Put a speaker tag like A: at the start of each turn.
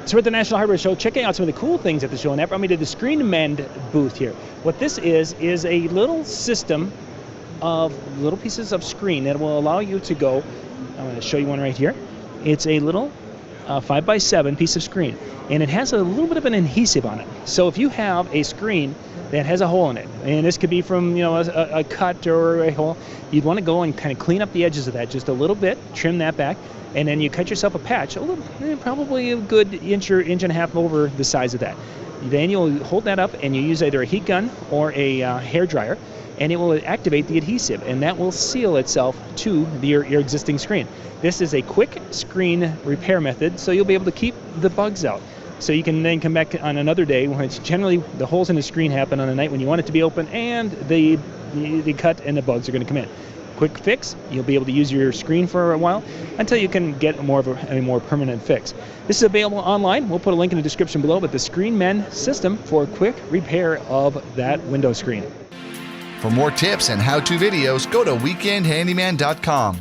A: So we're at the National Hardware Show, checking out some of the cool things at the show, and that brought me to the ScreenMend booth here. What this is a little system of little pieces of screen that will allow you to go, I'm going to show you one right here. It's a little 5x7 piece of screen, and it has a little bit of an adhesive on it. So if you have a screen that has a hole in it, and this could be from a cut or a hole, you'd want to go and kind of clean up the edges of that just a little bit, trim that back, and then you cut yourself a patch, probably a good inch or inch and a half over the size of that. Then you'll hold that up and you use either a heat gun or a hair dryer, and it will activate the adhesive, and that will seal itself to your existing screen. This is a quick screen repair method, so you'll be able to keep the bugs out. So you can then come back on another day when it's generally the holes in the screen happen on a night when you want it to be open, and the cut and the bugs are going to come in. Quick fix, you'll be able to use your screen for a while until you can get more of a more permanent fix. This is available online. We'll put a link in the description below, but the ScreenMend system for quick repair of that window screen.
B: For more tips and how-to videos, go to weekendhandyman.com.